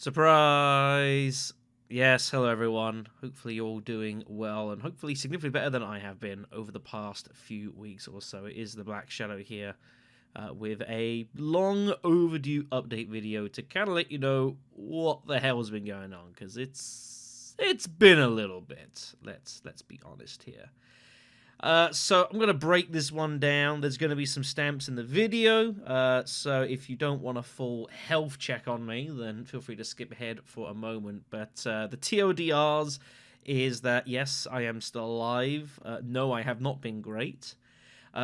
Surprise! Yes, hello everyone. Hopefully you're all doing well and hopefully significantly better than I have been over the past few weeks or so. It is the Black Shadow here with a long overdue update video to kind of let you know what the hell's been going on, because it's been a little bit. Let's be honest here. So I'm going to break this one down. There's going to be some stamps in the video, so if you don't want a full health check on me, then feel free to skip ahead for a moment. But the TODRs is that, yes, I am still alive. No, I have not been great.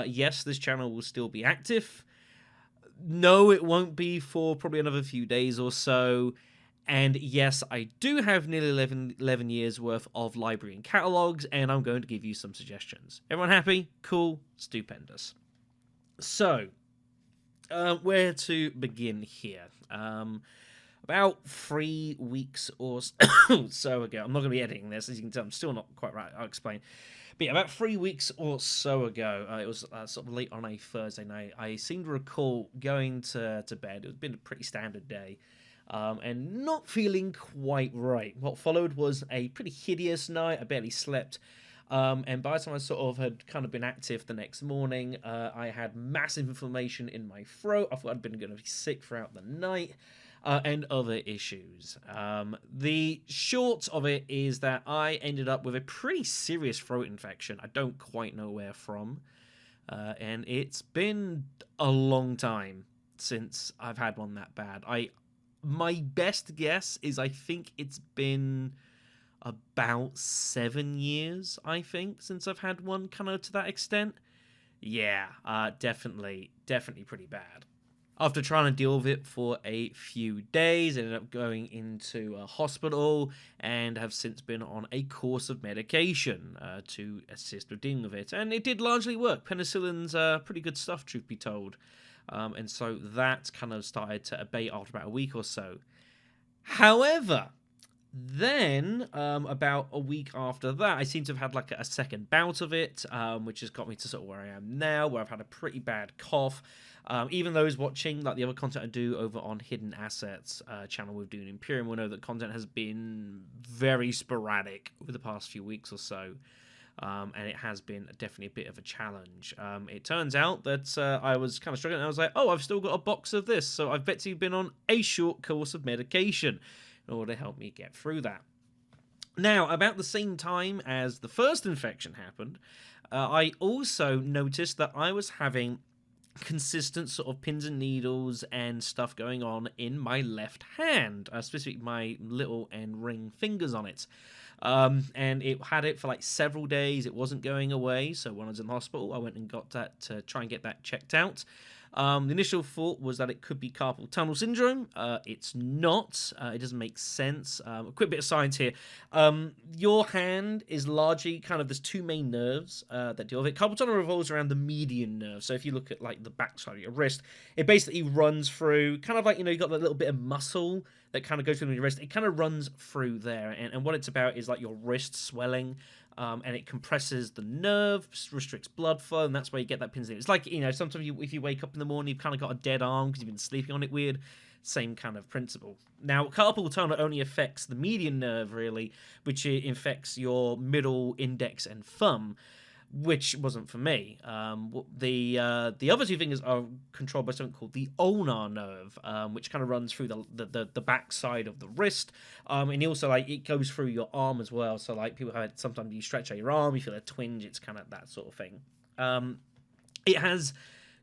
Yes, this channel will still be active. No, it won't be for probably another few days or so. And yes, I do have nearly 11 years worth of library and catalogs, and I'm going to give you some suggestions. Everyone happy? Cool. Stupendous. So, where to begin here? About 3 weeks or so ago, I'm not going to be editing this, as you can tell, I'm still not quite right, I'll explain. But yeah, about 3 weeks or so ago, it was sort of late on a Thursday night, I seem to recall going to bed. It had been a pretty standard day. And not feeling quite right. What followed was a pretty hideous night. I barely slept. And by the time I sort of had kind of been active the next morning, I had massive inflammation in my throat. I thought I'd been going to be sick throughout the night. And other issues. The short of it is that I ended up with a pretty serious throat infection. I don't quite know where from. And it's been a long time since I've had one that bad. My best guess is I think it's been about 7 years, I think, since I've had one kind of to that extent. Yeah, definitely pretty bad. After trying to deal with it for a few days, I ended up going into a hospital and have since been on a course of medication to assist with dealing with it. And it did largely work. Penicillin's pretty good stuff, truth be told. And so that kind of started to abate after about a week or so. However, then about a week after that, I seem to have had like a second bout of it, which has got me to sort of where I am now, where I've had a pretty bad cough. Even those watching like the other content I do over on Hidden Assets channel with Dune Imperium will know that content has been very sporadic over the past few weeks or so. And it has been definitely a bit of a challenge. It turns out that I was kind of struggling, and I was like, oh, I've still got a box of this, so I've basically been on a short course of medication in order to help me get through that. Now, about the same time as the first infection happened, I also noticed that I was having consistent sort of pins and needles and stuff going on in my left hand, specifically my little and ring fingers on it. And it had it for like several days. It wasn't going away. So when I was in the hospital, I went and got that to try and get that checked out. The initial thought was that it could be carpal tunnel syndrome. It's not. It doesn't make sense. A quick bit of science here. Your hand is largely kind of, there's two main nerves that deal with it. Carpal tunnel revolves around the median nerve. So if you look at like the back side of your wrist, it basically runs through kind of like, you got that little bit of muscle that kind of goes through your wrist. It kind of runs through there. And what it's about is like your wrist swelling. And it compresses the nerve, restricts blood flow, and that's where you get that pins in. It's like, sometimes if you wake up in the morning, you've kind of got a dead arm because you've been sleeping on it weird. Same kind of principle. Now, carpal tunnel only affects the median nerve, really, which infects your middle, index, and thumb, which wasn't for me. The other two fingers are controlled by something called the ulnar nerve, which kind of runs through the back side of the wrist, and also like it goes through your arm as well. So like people have, sometimes you stretch out your arm, you feel a twinge. It's kind of that sort of thing. It has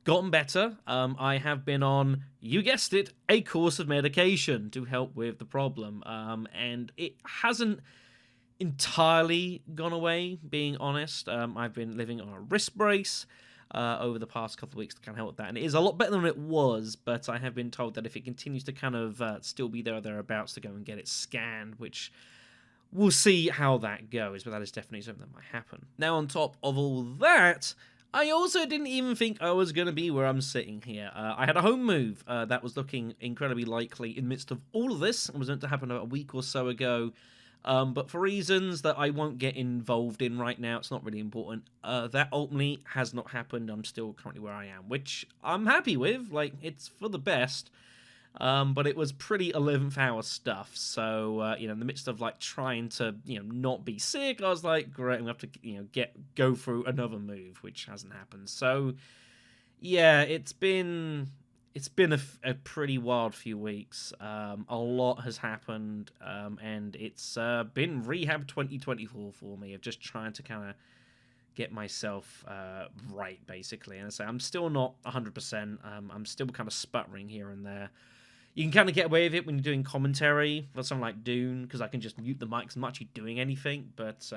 gotten better. I have been on, you guessed it, a course of medication to help with the problem, and it hasn't entirely gone away, being honest. I've been living on a wrist brace over the past couple of weeks to kind of help with that, and it is a lot better than it was, but I have been told that if it continues to kind of still be there or thereabouts, to go and get it scanned, which we'll see how that goes, but that is definitely something that might happen. Now, on top of all that, I also didn't even think I was going to be where I'm sitting here. I had a home move that was looking incredibly likely in the midst of all of this. It was meant to happen about a week or so ago. But for reasons that I won't get involved in right now, it's not really important, that ultimately has not happened. I'm still currently where I am, which I'm happy with. Like, it's for the best. But it was pretty 11th hour stuff. So in the midst of like trying to not be sick, I was like, great, I'm gonna have to go through another move, which hasn't happened. So yeah, it's been a pretty wild few weeks. A lot has happened, and it's been Rehab 2024 for me of just trying to kind of get myself right, basically. And I say I'm still not 100%. I'm still kind of sputtering here and there. You can kind of get away with it when you're doing commentary for something like Dune, because I can just mute the mics. I'm not actually doing anything, but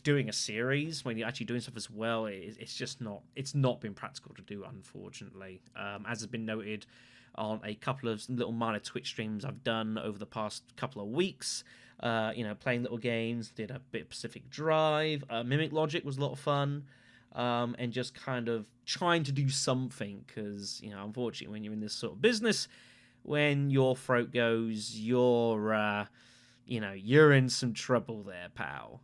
doing a series when you're actually doing stuff as well, it's not been practical to do, unfortunately. As has been noted on a couple of little minor Twitch streams I've done over the past couple of weeks, playing little games, did a bit of Pacific Drive, Mimic Logic was a lot of fun. And just kind of trying to do something, because unfortunately, when you're in this sort of business, when your throat goes, you're in some trouble there, pal.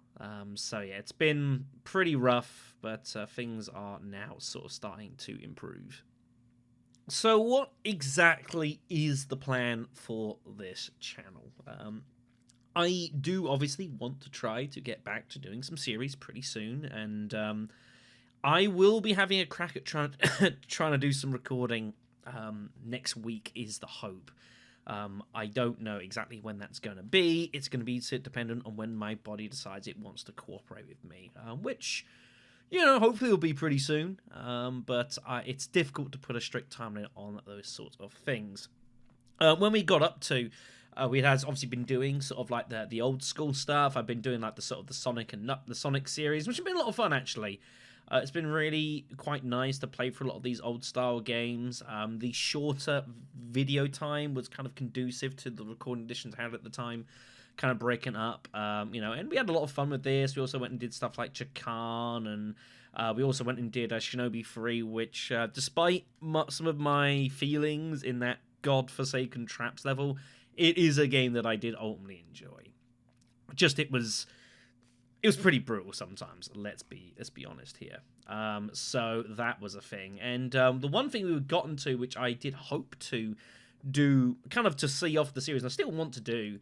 So yeah, it's been pretty rough, but things are now sort of starting to improve. So what exactly is the plan for this channel? I do obviously want to try to get back to doing some series pretty soon, and I will be having a crack at trying to do some recording next week is the hope. I don't know exactly when that's going to be. It's going to be dependent on when my body decides it wants to cooperate with me, which, hopefully will be pretty soon. But it's difficult to put a strict timeline on those sorts of things. When we got up to, we had obviously been doing sort of like the old school stuff. I've been doing like the sort of the Sonic and the Sonic series, which has been a lot of fun actually. It's been really quite nice to play through a lot of these old style games. The shorter video time was kind of conducive to the recording conditions I had at the time, kind of breaking up, and we had a lot of fun with this. We also went and did stuff like Chakan, and we also went and did Shinobi 3, which, despite some of my feelings in that godforsaken traps level, it is a game that I did ultimately enjoy. It was pretty brutal sometimes. Let's be honest here. So that was a thing, and the one thing we've gotten to, which I did hope to do, kind of to see off the series, and I still want to do,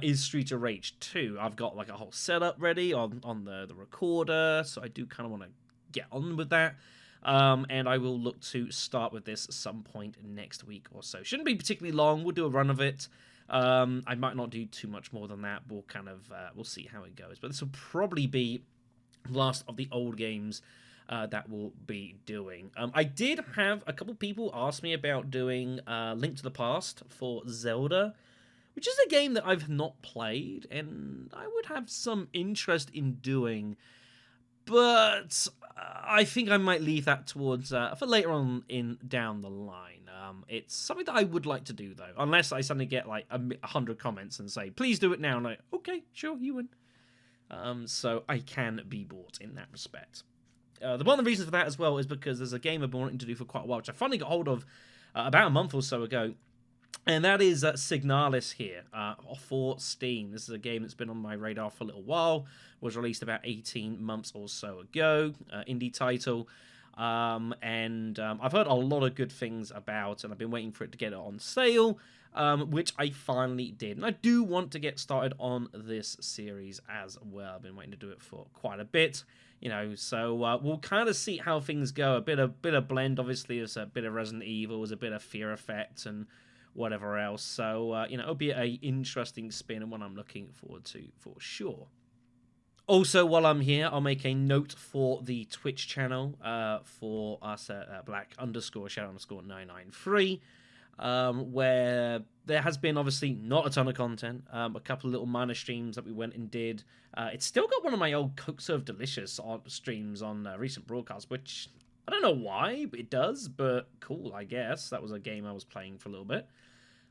is Street of Rage 2. I've got like a whole setup ready on the recorder, so I do kind of want to get on with that. And I will look to start with this at some point next week or so. Shouldn't be particularly long. We'll do a run of it. I might not do too much more than that. We'll kind of we'll see how it goes. But this will probably be the last of the old games that we'll be doing. I did have a couple people ask me about doing Link to the Past for Zelda, which is a game that I've not played, and I would have some interest in doing. But I think I might leave that towards for later on down the line. It's something that I would like to do, though, unless I suddenly get like 100 comments and say, please do it now. And I'm like, okay, sure, you win. So I can be bought in that respect. One of the reasons for that as well is because there's a game I've been wanting to do for quite a while, which I finally got hold of about a month or so ago. And that is Signalis here for Steam. This is a game that's been on my radar for a little while. Was released about 18 months or so ago. Indie title. And I've heard a lot of good things about, and I've been waiting for it to get it on sale, which I finally did. And I do want to get started on this series as well. I've been waiting to do it for quite a bit. So we'll kind of see how things go. A bit of blend, obviously. There's a bit of Resident Evil, there's a bit of Fear Effect, and whatever else. So, it'll be an interesting spin and one I'm looking forward to for sure. Also, while I'm here, I'll make a note for the Twitch channel for us at black_shadow_993, where there has been obviously not a ton of content, a couple of little minor streams that we went and did. It's still got one of my old Coke Serve Delicious streams on recent broadcasts, which I don't know why it does, but cool, I guess. That was a game I was playing for a little bit.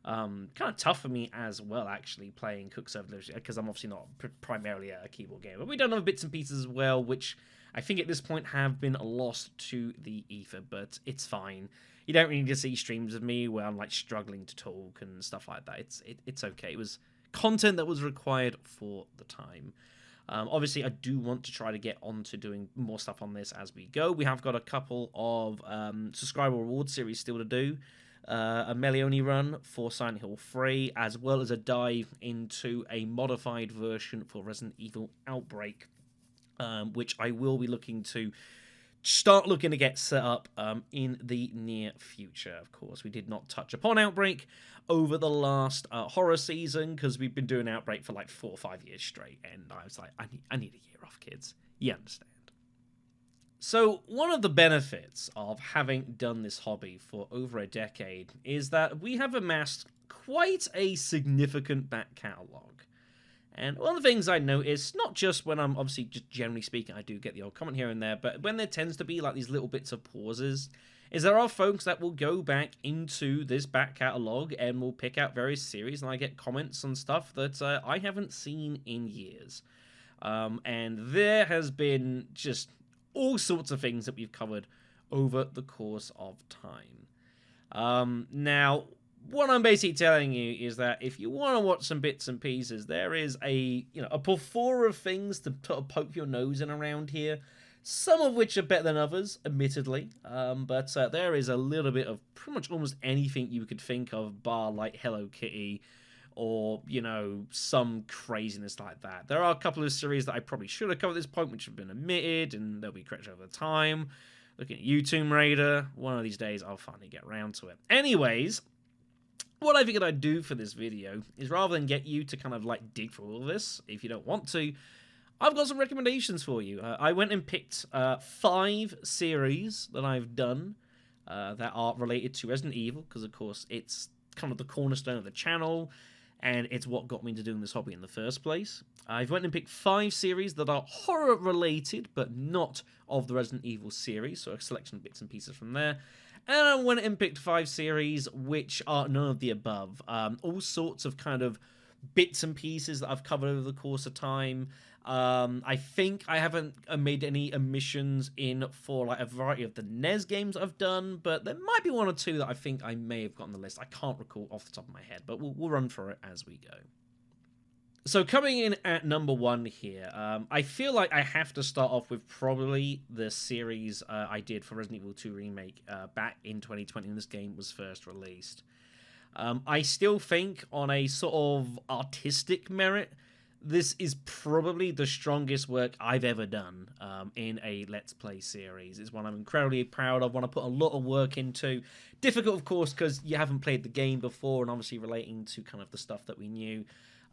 Kind of tough for me as well, actually, playing Cook Server, because I'm obviously not primarily a keyboard gamer. We've done other bits and pieces as well, which I think at this point have been lost to the ether, but it's fine. You don't really need to see streams of me where I'm like struggling to talk and stuff like that. It's okay. It was content that was required for the time. Obviously, I do want to try to get on to doing more stuff on this as we go. We have got a couple of subscriber reward series still to do. a melee-only run for Silent Hill 3, as well as a dive into a modified version for Resident Evil Outbreak, which I will be looking to get set up in the near future. Of course, we did not touch upon Outbreak over the last horror season because we've been doing Outbreak for like 4 or 5 years straight, and I was like, I need a year off, kids. You understand. So, one of the benefits of having done this hobby for over a decade is that we have amassed quite a significant back catalogue. And one of the things I notice, not just when I'm obviously just generally speaking, I do get the odd comment here and there, but when there tends to be like these little bits of pauses, is there are folks that will go back into this back catalogue and will pick out various series, and I get comments on stuff that I haven't seen in years. And there has been just all sorts of things that we've covered over the course of time. Now, what I'm basically telling you is that if you want to watch some bits and pieces, there is a plethora of things to poke your nose in around here. Some of which are better than others, admittedly. But there is a little bit of pretty much almost anything you could think of, bar like Hello Kitty, or, some craziness like that. There are a couple of series that I probably should have covered at this point, which have been omitted, and they'll be corrected over time. Looking at you, Tomb Raider. One of these days, I'll finally get around to it. Anyways, what I figured I'd do for this video is, rather than get you to kind of like dig through all of this, if you don't want to, I've got some recommendations for you. I went and picked 5 series that I've done that are related to Resident Evil, because of course it's kind of the cornerstone of the channel, and it's what got me into doing this hobby in the first place. I've went and picked 5 series that are horror related, but not of the Resident Evil series, so a selection of bits and pieces from there. And I went and picked 5 series which are none of the above. All sorts of kind of bits and pieces that I've covered over the course of time. I think I haven't made any omissions in for like a variety of the NES games I've done, but there might be 1 or 2 that I think I may have got on the list. I can't recall off the top of my head, but we'll run through it as we go. So coming in at number 1 here, I feel like I have to start off with probably the series I did for Resident Evil 2 Remake back in 2020 when this game was first released. I still think on a sort of artistic merit, this is probably the strongest work I've ever done in a Let's Play series. It's one I'm incredibly proud of, one I put a lot of work into. Difficult, of course, because you haven't played the game before, and obviously relating to kind of the stuff that we knew.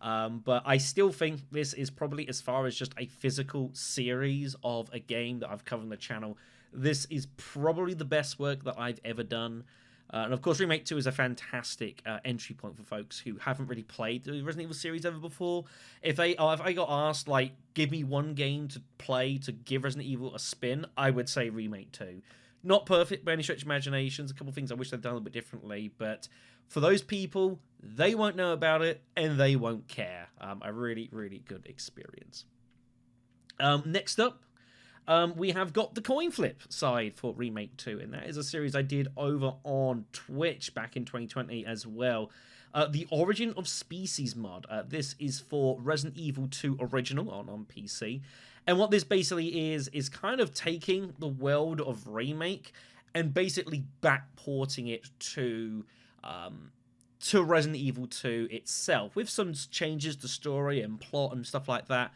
But I still think this is probably, as far as just a physical series of a game that I've covered on the channel, this is probably the best work that I've ever done. And of course, Remake 2 is a fantastic entry point for folks who haven't really played the Resident Evil series ever before. If I got asked, like, give me one game to play to give Resident Evil a spin, I would say Remake 2. Not perfect by any stretch of imaginations. A couple of things I wish they'd done a little bit differently, but for those people, they won't know about it, and they won't care. A really, really good experience. Next up, we have got the coin flip side for Remake 2, and that is a series I did over on Twitch back in 2020 as well. The Origin of Species mod. This is for Resident Evil 2 Original on PC. And what this basically is kind of taking the world of Remake and basically backporting it to Resident Evil 2 itself, with some changes to story and plot and stuff like that.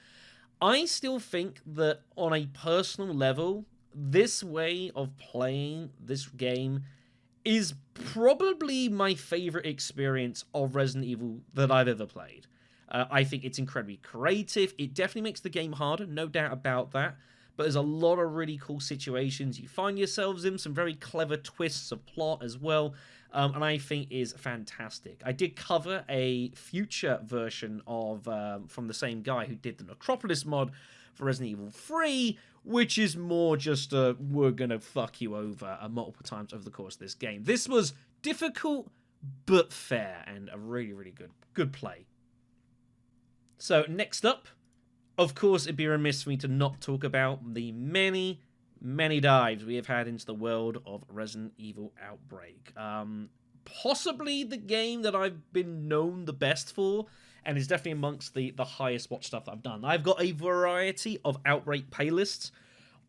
I still think that on a personal level, this way of playing this game is probably my favorite experience of Resident Evil that I've ever played. I think it's incredibly creative. It definitely makes the game harder, no doubt about that. But there's a lot of really cool situations you find yourselves in, some very clever twists of plot as well, and I think is fantastic. I did cover a future version of from the same guy who did the Necropolis mod for Resident Evil 3, which is more just we're gonna fuck you over multiple times over the course of this game. This was difficult but fair, and a really, really good play. So next up, of course, it'd be remiss for me to not talk about the many, many dives we have had into the world of Resident Evil Outbreak. Possibly the game that I've been known the best for, and is definitely amongst the highest watch stuff that I've done. I've got a variety of Outbreak playlists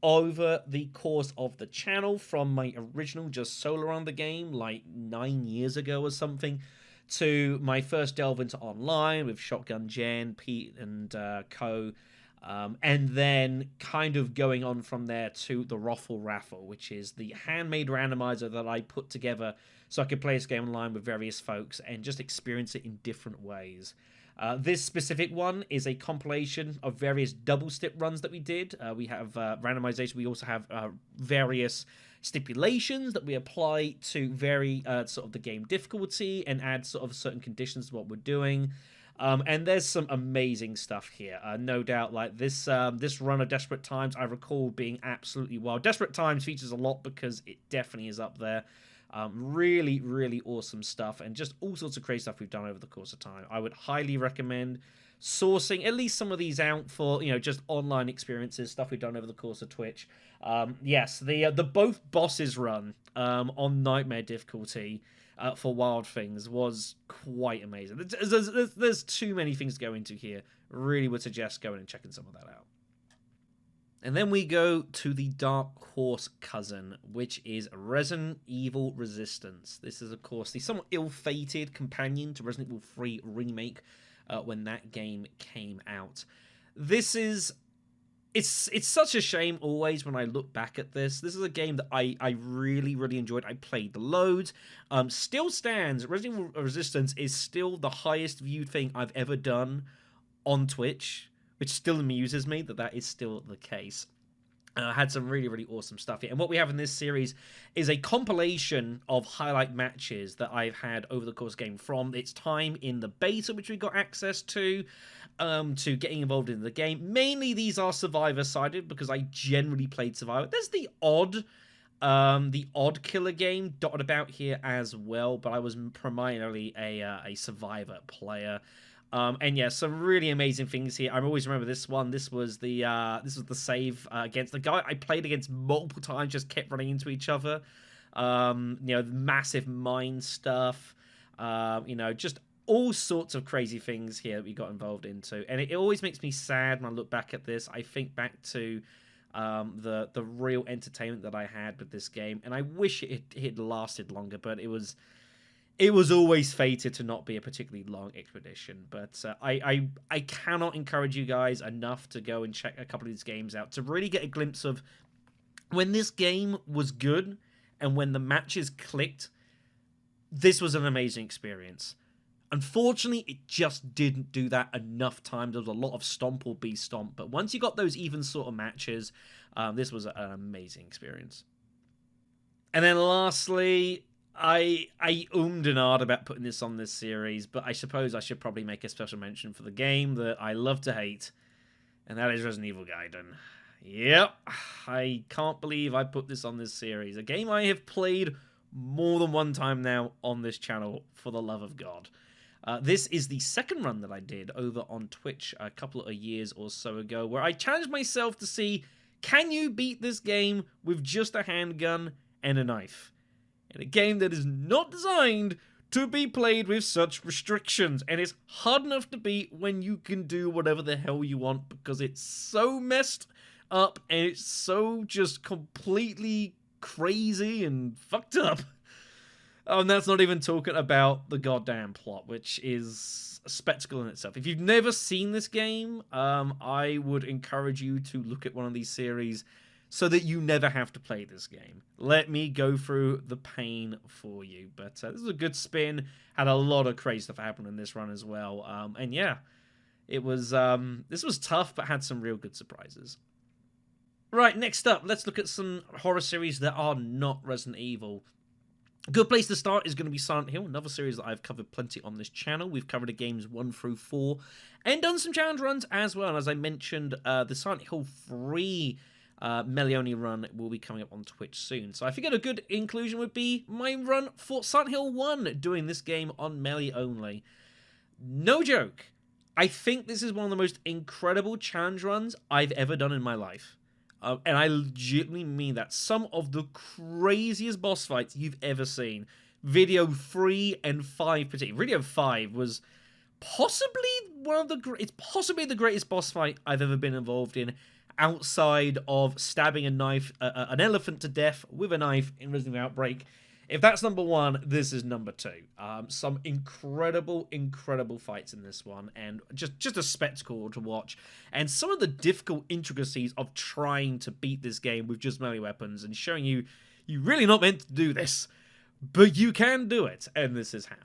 over the course of the channel, from my original just solo on the game like 9 years ago or something, to my first delve into online with Shotgun Jen, Pete, and co. And then kind of going on from there to the Roffle Raffle, which is the handmade randomizer that I put together so I could play this game online with various folks and just experience it in different ways. This specific one is a compilation of various double step runs that we did. We have randomization. We also have various stipulations that we apply to vary sort of the game difficulty and add sort of certain conditions to what we're doing. And there's some amazing stuff here. No doubt, like this run of Desperate Times, I recall being absolutely wild. Desperate Times features a lot because it definitely is up there. Really, really awesome stuff, and just all sorts of crazy stuff we've done over the course of time. I would highly recommend sourcing at least some of these out for, just online experiences, stuff we've done over the course of Twitch. Yes, the both bosses run on Nightmare difficulty for Wild Things was quite amazing. There's too many things to go into here. Really would suggest going and checking some of that out. And then we go to the Dark Horse cousin, which is Resident Evil Resistance. This is, of course, the somewhat ill-fated companion to Resident Evil 3 Remake when that game came out. This is... It's such a shame always when I look back at this. This is a game that I really, really enjoyed. I played loads. Still stands. Resident Evil Resistance is still the highest viewed thing I've ever done on Twitch, which still amuses me that is still the case. Had some really, really awesome stuff here. And what we have in this series is a compilation of highlight matches that I've had over the course of the game, from its time in the beta, which we got access to getting involved in the game. Mainly these are Survivor-sided because I generally played Survivor. There's the odd killer game dotted about here as well, but I was primarily a Survivor player. And yeah, some really amazing things here. I always remember this one. This was the save against the guy I played against multiple times. Just kept running into each other. Massive mine stuff. Just all sorts of crazy things here that we got involved into. And it always makes me sad when I look back at this. I think back to the real entertainment that I had with this game, and I wish it had lasted longer. But it was always fated to not be a particularly long expedition. But I cannot encourage you guys enough to go and check a couple of these games out to really get a glimpse of when this game was good and when the matches clicked. This was an amazing experience. Unfortunately, it just didn't do that enough times. There was a lot of stomp or be stomp. But once you got those even sort of matches, this was an amazing experience. And then lastly, I ummed and ahed about putting this on this series, but I suppose I should probably make a special mention for the game that I love to hate, and that is Resident Evil Gaiden. Yep, I can't believe I put this on this series. A game I have played more than one time now on this channel, for the love of God. This is the second run that I did over on Twitch a couple of years or so ago, where I challenged myself to see, can you beat this game with just a handgun and a knife? In a game that is not designed to be played with such restrictions. And it's hard enough to beat when you can do whatever the hell you want, because it's so messed up and it's so just completely crazy and fucked up. And that's not even talking about the goddamn plot, which is a spectacle in itself. If you've never seen this game, I would encourage you to look at one of these series so that you never have to play this game. Let me go through the pain for you. But this is a good spin. Had a lot of crazy stuff happen in this run as well. And yeah, it was this was tough, but had some real good surprises. Right, next up, let's look at some horror series that are not Resident Evil. A good place to start is going to be Silent Hill, another series that I've covered plenty on this channel. We've covered the games 1 through 4 and done some challenge runs as well. And as I mentioned, the Silent Hill 3 Melee only run will be coming up on Twitch soon. So I figured a good inclusion would be my run for Silent Hill 1, doing this game on Melee only. No joke. I think this is one of the most incredible challenge runs I've ever done in my life. And I legitimately mean that. Some of the craziest boss fights you've ever seen. Video 3 and 5 particularly. Video 5 was possibly it's possibly the greatest boss fight I've ever been involved in. outside of stabbing an elephant to death with a knife in Resident Evil Outbreak. If that's number one, this is number two. Some incredible fights in this one, and just a spectacle to watch. And some of the difficult intricacies of trying to beat this game with just melee weapons and showing you're really not meant to do this, but you can do it, and this is how.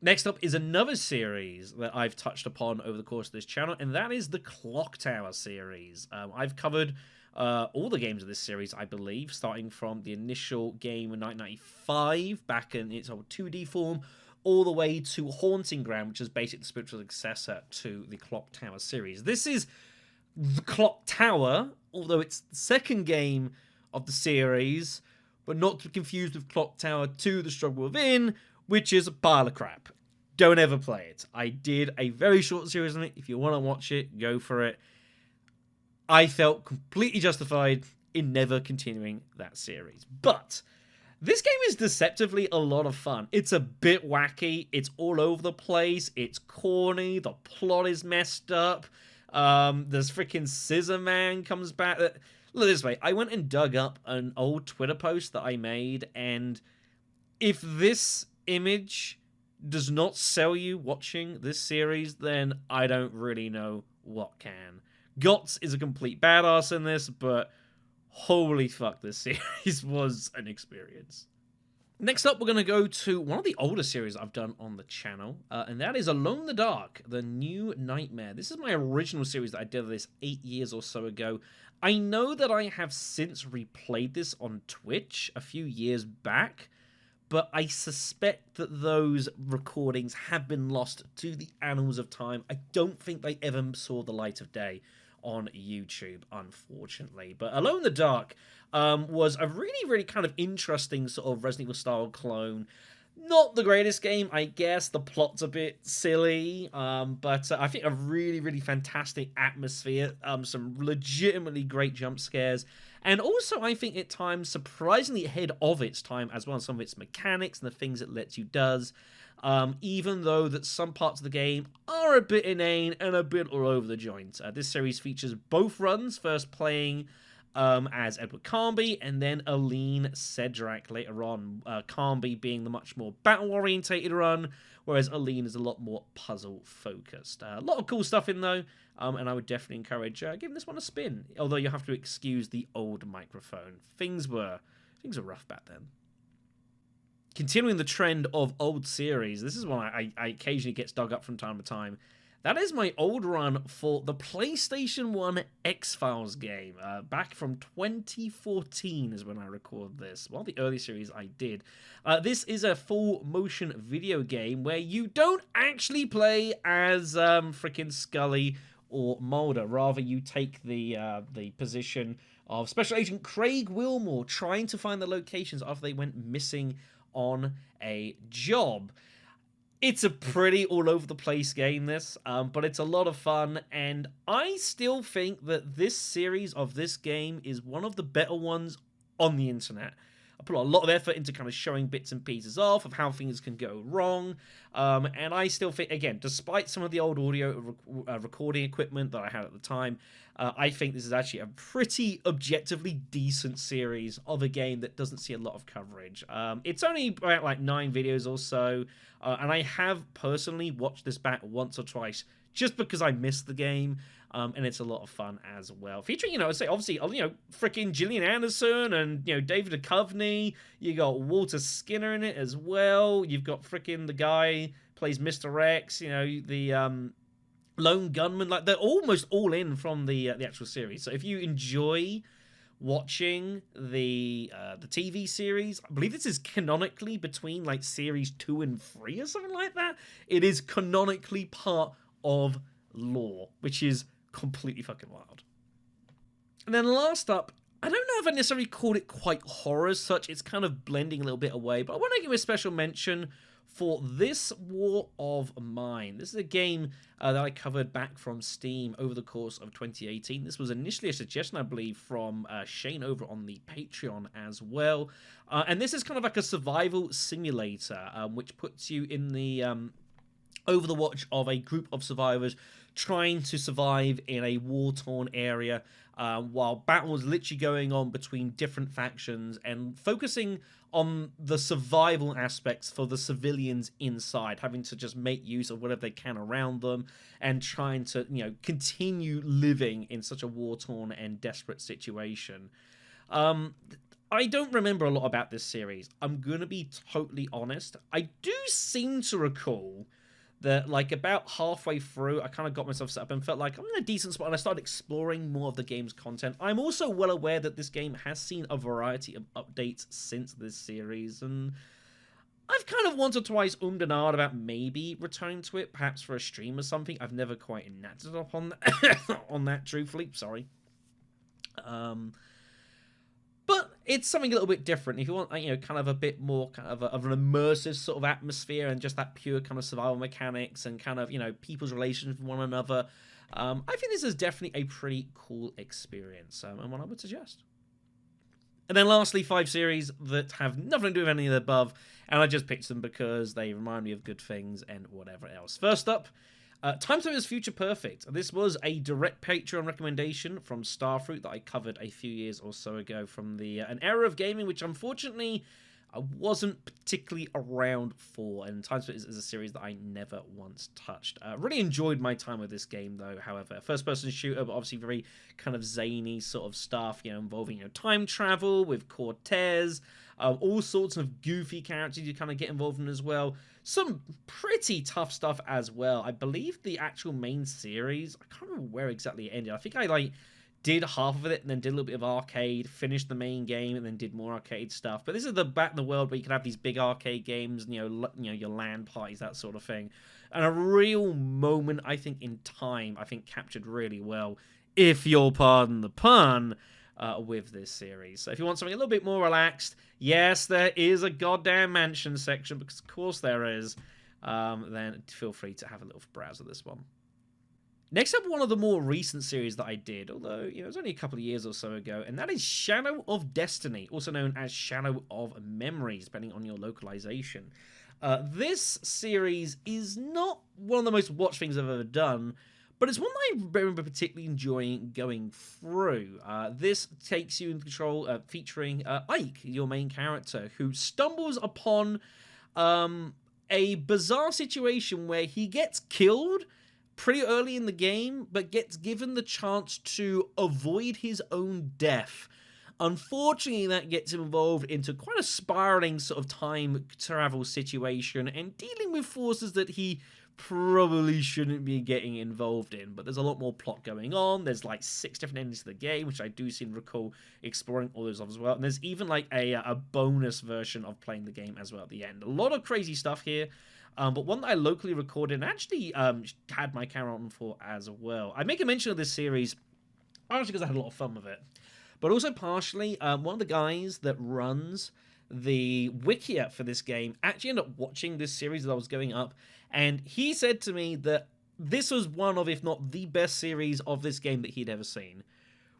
Next up is another series that I've touched upon over the course of this channel, and that is the Clock Tower series. I've covered all the games of this series, I believe, starting from the initial game in 1995, back in its old 2D form, all the way to Haunting Ground, which is basically the spiritual successor to the Clock Tower series. This is the Clock Tower, although it's the second game of the series, but not to be confused with Clock Tower 2, The Struggle Within, which is a pile of crap. Don't ever play it. I did a very short series on it. If you want to watch it, go for it. I felt completely justified in never continuing that series. But this game is deceptively a lot of fun. It's a bit wacky. It's all over the place. It's corny. The plot is messed up. There's freaking Scissor Man comes back. Look this way. I went and dug up an old Twitter post that I made, and if this image does not sell you watching this series, then I don't really know what can. Gotts is a complete badass in this, but holy fuck, this series was an experience. Next up, we're going to go to one of the older series I've done on the channel, and that is Alone in the Dark, The New Nightmare. This is my original series that I did this 8 years or so ago. I know that I have since replayed this on Twitch a few years back, but I suspect that those recordings have been lost to the annals of time. I don't think they ever saw the light of day on YouTube, unfortunately. But Alone in the Dark was a really kind of interesting sort of Resident Evil style clone. Not the greatest game, I guess. The plot's a bit silly, but I think a really fantastic atmosphere. Some legitimately great jump scares. And also, I think at times, surprisingly ahead of its time as well, some of its mechanics and the things it lets you does. Even though that some parts of the game are a bit inane and a bit all over the joint. This series features both runs, first playing as Edward Carnby, and then Aline Cedric later on. Carnby being the much more battle-orientated run, whereas Aline is a lot more puzzle-focused. A lot of cool stuff in, though, and I would definitely encourage giving this one a spin, although you have to excuse the old microphone. Things were rough back then. Continuing the trend of old series, this is one I occasionally gets dug up from time to time. That is my old run for the PlayStation 1 X-Files game. Back from 2014 is when I recorded this. One of the early series I did. This is a full motion video game where you don't actually play as freaking Scully or Mulder. Rather, you take the position of Special Agent Craig Wilmore trying to find the locations after they went missing on a job. It's a pretty all-over-the-place game, this, but it's a lot of fun, and I still think that this series of this game is one of the better ones on the internet. I put a lot of effort into kind of showing bits and pieces off of how things can go wrong, and I still think, again, despite some of the old audio recording equipment that I had at the time, I think this is actually a pretty objectively decent series of a game that doesn't see a lot of coverage. It's only about like 9 videos or so, and I have personally watched this back once or twice just because I missed the game, and it's a lot of fun as well. Featuring, I'd say, obviously, freaking Gillian Anderson and, David Duchovny. You got Walter Skinner in it as well. You've got freaking the guy plays Mr. X, the lone gunman. Like, they're almost all in from the actual series. So if you enjoy watching the TV series, I believe this is canonically between like series 2 and 3 or something like that. It is canonically part of lore, which is completely fucking wild. And then last up, I don't know if I necessarily called it quite horror as such. It's kind of blending a little bit away, but I want to give a special mention for This War of Mine. This is a game that I covered back from Steam over the course of 2018. This was initially a suggestion, I believe, from Shane over on the Patreon as well. And this is kind of like a survival simulator, which puts you in the over the watch of a group of survivors trying to survive in a war-torn area while battles literally going on between different factions, and focusing on the survival aspects for the civilians inside, having to just make use of whatever they can around them and trying to, continue living in such a war-torn and desperate situation. I don't remember a lot about this series. I'm going to be totally honest. I do seem to recall that, like, about halfway through, I kind of got myself set up and felt like I'm in a decent spot, and I started exploring more of the game's content. I'm also well aware that this game has seen a variety of updates since this series, and I've kind of once or twice and ahed about maybe returning to it, perhaps for a stream or something. I've never quite enacted up on that, on that, truthfully. Sorry. But it's something a little bit different. If you want, kind of a bit more kind of an immersive sort of atmosphere and just that pure kind of survival mechanics and kind of, people's relations with one another, I think this is definitely a pretty cool experience, and one I would suggest. And then lastly, 5 series that have nothing to do with any of the above, and I just picked them because they remind me of good things and whatever else. First up, Time Stories Future Perfect. This was a direct Patreon recommendation from Starfruit that I covered a few years or so ago from an era of gaming which unfortunately I wasn't particularly around for, and Time Stories is a series that I never once touched. Really enjoyed my time with this game though, however. First-person shooter, but obviously very kind of zany sort of stuff, involving time travel with Cortez, all sorts of goofy characters you kind of get involved in as well. Some pretty tough stuff as well. I believe the actual main series, I can't remember where exactly it ended. I think I did half of it and then did a little bit of arcade, finished the main game, and then did more arcade stuff. But this is the back in the world where you can have these big arcade games, your LAN parties, that sort of thing. And a real moment, I think, in time, captured really well, if you'll pardon the pun, with this series. So if you want something a little bit more relaxed, yes, there is a goddamn mansion section, because of course there is, then feel free to have a little browse of this one. Next up, one of the more recent series that I did, although, it was only a couple of years or so ago, and that is Shadow of Destiny, also known as Shadow of Memories, depending on your localization. This series is not one of the most watched things I've ever done, but it's one that I remember particularly enjoying going through. This takes you in control, featuring Ike, your main character, who stumbles upon a bizarre situation where he gets killed pretty early in the game, but gets given the chance to avoid his own death. Unfortunately, that gets him involved into quite a spiraling sort of time travel situation and dealing with forces that he probably shouldn't be getting involved in, but there's a lot more plot going on. There's like 6 different endings to the game, which I do seem to recall exploring all those as well, and there's even like a bonus version of playing the game as well at the end. A lot of crazy stuff here, but one that I locally recorded and actually had my camera on for as well. I make a mention of this series partially because I had a lot of fun with it, but also partially one of the guys that runs the Wikia for this game actually ended up watching this series as I was going up, and he said to me that this was one of, if not the best series of this game that he'd ever seen,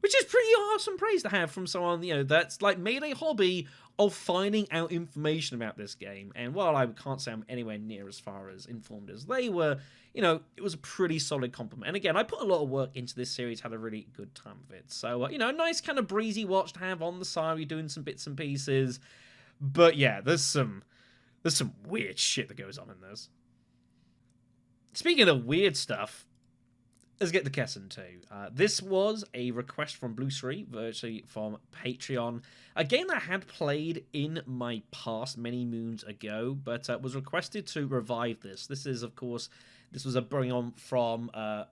which is pretty awesome praise to have from someone, that's like made a hobby of finding out information about this game. And while I can't say I'm anywhere near as far as informed as they were, it was a pretty solid compliment. And again, I put a lot of work into this series, had a really good time with it. So, a nice kind of breezy watch to have on the side. We're doing some bits and pieces. But yeah, there's some weird shit that goes on in this. Speaking of weird stuff, let's get to Kessen 2. This was a request from Blue Sri, virtually from Patreon. A game that I had played in my past many moons ago, but was requested to revive this. This is, of course, this was a bring on from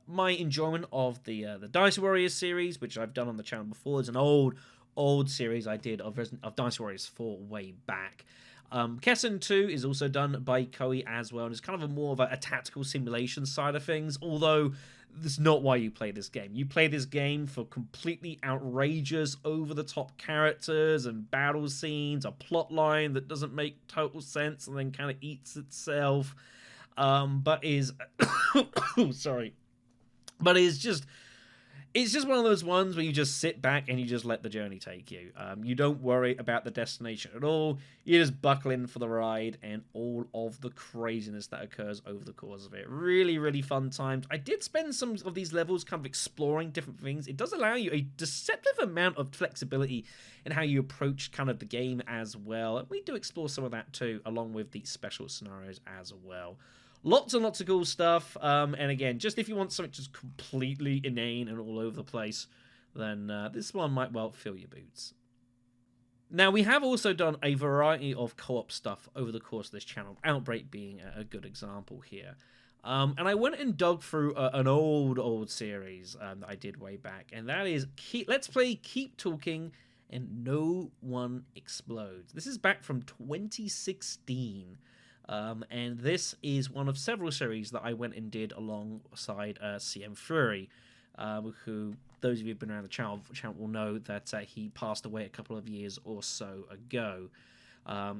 my enjoyment of the Dynasty Warriors series, which I've done on the channel before. It's an old series I did of Dynasty Warriors 4 way back. Kessen 2 is also done by Koei as well, and it's kind of more of a tactical simulation side of things, although that's not why you play this game. You play this game for completely outrageous, over-the-top characters and battle scenes, a plot line that doesn't make total sense and then kind of eats itself, but is... sorry. But is just... It's just one of those ones where you just sit back and you just let the journey take you. You don't worry about the destination at all. You just buckle in for the ride and all of the craziness that occurs over the course of it. Really, really fun times. I did spend some of these levels kind of exploring different things. It does allow you a deceptive amount of flexibility in how you approach kind of the game as well. And we do explore some of that too, along with the special scenarios as well. Lots and lots of cool stuff, and again, just if you want something just completely inane and all over the place, then this one might well fill your boots. Now, we have also done a variety of co-op stuff over the course of this channel, Outbreak being a good example here. And I went and dug through an old series that I did way back, and that is Let's Play Keep Talking and No One Explodes. This is back from 2016. And this is one of several series that I went and did alongside CM Fury, who, those of you who've been around the channel will know that he passed away a couple of years or so ago.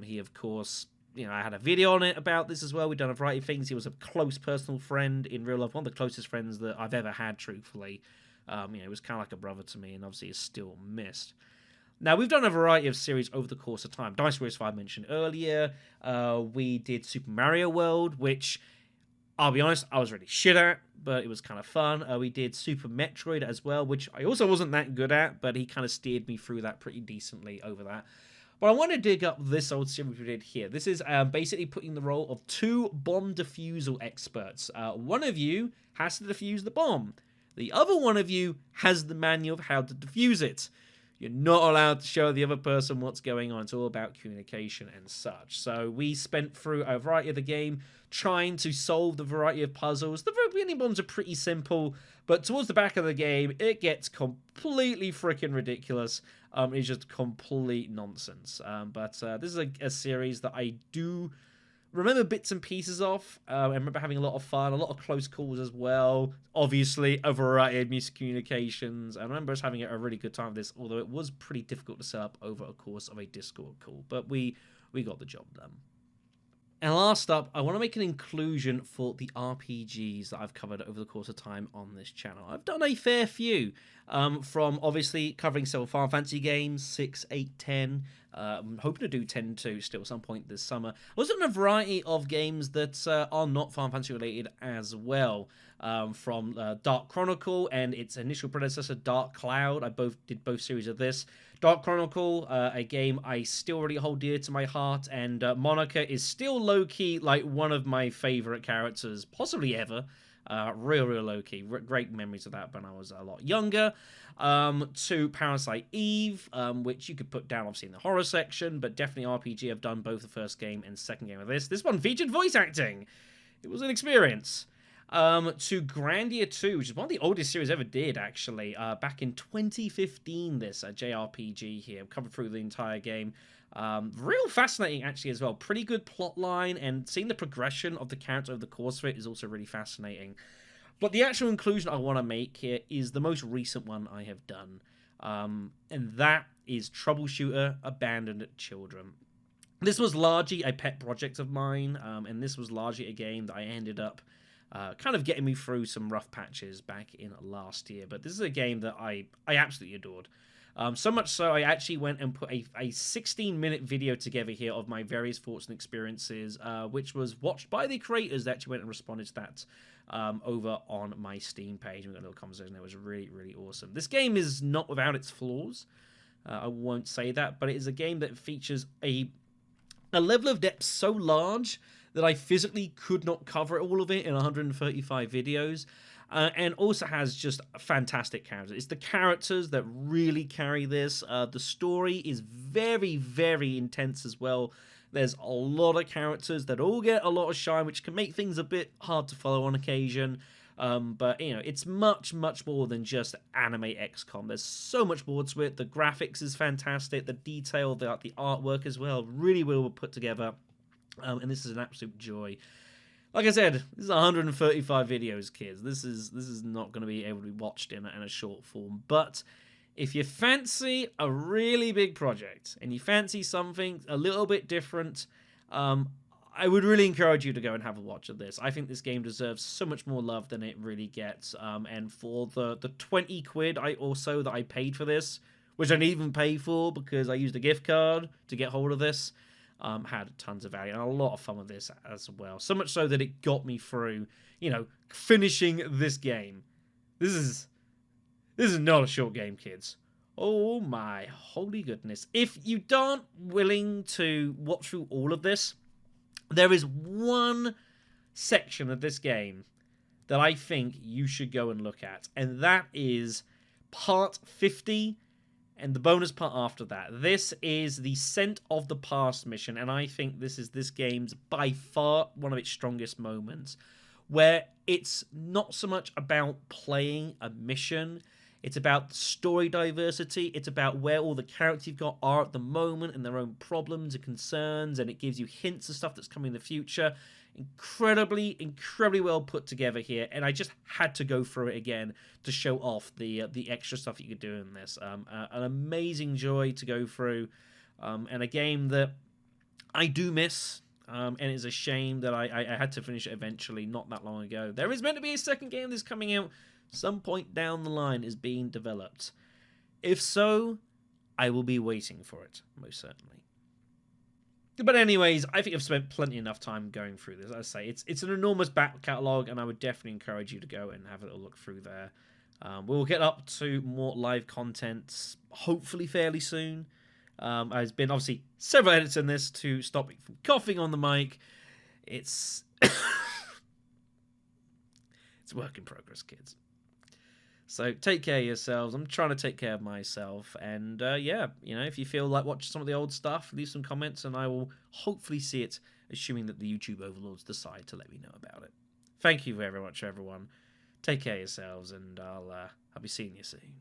He, of course, I had a video on it about this as well. We've done a variety of things. He was a close personal friend in real life, one of the closest friends that I've ever had, truthfully. He was kind of like a brother to me, and obviously is still missed. Now, we've done a variety of series over the course of time. Dice Warriors 5 mentioned earlier. We did Super Mario World, which, I'll be honest, I was really shit at, but it was kind of fun. We did Super Metroid as well, which I also wasn't that good at, but he kind of steered me through that pretty decently over that. But I want to dig up this old series we did here. This is basically putting the role of two bomb defusal experts. One of you has to defuse the bomb. The other one of you has the manual of how to defuse it. You're not allowed to show the other person what's going on. It's all about communication and such. So we spent through a variety of the game trying to solve the variety of puzzles. The beginning ones are pretty simple, but towards the back of the game, it gets completely freaking ridiculous. It's just complete nonsense. But this is a series that I do remember bits and pieces of. I remember having a lot of fun, a lot of close calls as well. Obviously, a variety of miscommunications. I remember us having a really good time with this, although it was pretty difficult to set up over a course of a Discord call. But we got the job done. And last up, I want to make an inclusion for the RPGs that I've covered over the course of time on this channel. I've done a fair few, from obviously covering several Final Fantasy games, 6, 8, 10. I'm hoping to do 10 too still at some point this summer. I've also done a variety of games that are not Final Fantasy related as well, from Dark Chronicle and its initial predecessor, Dark Cloud. I did both series of this. Dark Chronicle, a game I still really hold dear to my heart, and Monica is still low-key like one of my favorite characters, possibly ever. Real low-key. Great memories of that when I was a lot younger. To Parasite Eve, which you could put down obviously in the horror section, but definitely RPG. I've done both the first game and second game of this. This one featured voice acting. It was an experience. To Grandia 2, which is one of the oldest series ever did, actually. Back in 2015, this JRPG here. Covered through the entire game. Real fascinating, actually, as well. Pretty good plot line, and seeing the progression of the character over the course of it is also really fascinating. But the actual inclusion I want to make here is the most recent one I have done. And that is Troubleshooter Abandoned Children. This was largely a pet project of mine, and this was largely a game that I ended up kind of getting me through some rough patches back in last year. But this is a game that I absolutely adored. So much so, I actually went and put a 16-minute video together here of my various thoughts and experiences, which was watched by the creators that actually went and responded to that over on my Steam page. We got a little conversation. It was really, really awesome. This game is not without its flaws. I won't say that, but it is a game that features a level of depth so large that I physically could not cover all of it in 135 videos. And also has just fantastic characters. It's the characters that really carry this. The story is very, very intense as well. There's a lot of characters that all get a lot of shine, which can make things a bit hard to follow on occasion. But, it's much, much more than just anime XCOM. There's so much more to it. The graphics is fantastic. The detail, the artwork as well, really well put together. And this is an absolute joy. Like I said, this is 135 videos, kids. This is not going to be able to be watched in a short form. But if you fancy a really big project and you fancy something a little bit different, I would really encourage you to go and have a watch of this. I think this game deserves so much more love than it really gets. And for the 20 quid that I paid for this, which I didn't even pay for because I used a gift card to get hold of this, had tons of value and a lot of fun with this as well. So much so that it got me through, finishing this game. This is not a short game, kids. Oh my holy goodness. If you aren't willing to watch through all of this, there is one section of this game that I think you should go and look at, and that is part 50 and the bonus part after that. This is the Scent of the Past mission, and I think this is this game's by far one of its strongest moments, where it's not so much about playing a mission. It's about story diversity. It's about where all the characters you've got are at the moment and their own problems and concerns, and it gives you hints of stuff that's coming in the future. Incredibly well put together here, and I just had to go through it again to show off the extra stuff you could do in this. An amazing joy to go through, and a game that I do miss. And it's a shame that I had to finish it eventually, not that long ago. There is meant to be a second game that's coming out some point down the line, is being developed. If so, I will be waiting for it, most certainly. But anyways, I think I've spent plenty enough time going through this. As I say, it's an enormous back catalogue, and I would definitely encourage you to go and have a little look through there. We'll get up to more live content, hopefully fairly soon. There's been obviously several edits in this to stop me from coughing on the mic. It's it's a work in progress, kids. So take care of yourselves. I'm trying to take care of myself. And if you feel like watching some of the old stuff, leave some comments and I will hopefully see it, assuming that the YouTube overlords decide to let me know about it. Thank you very much, everyone. Take care of yourselves, and I'll be seeing you soon.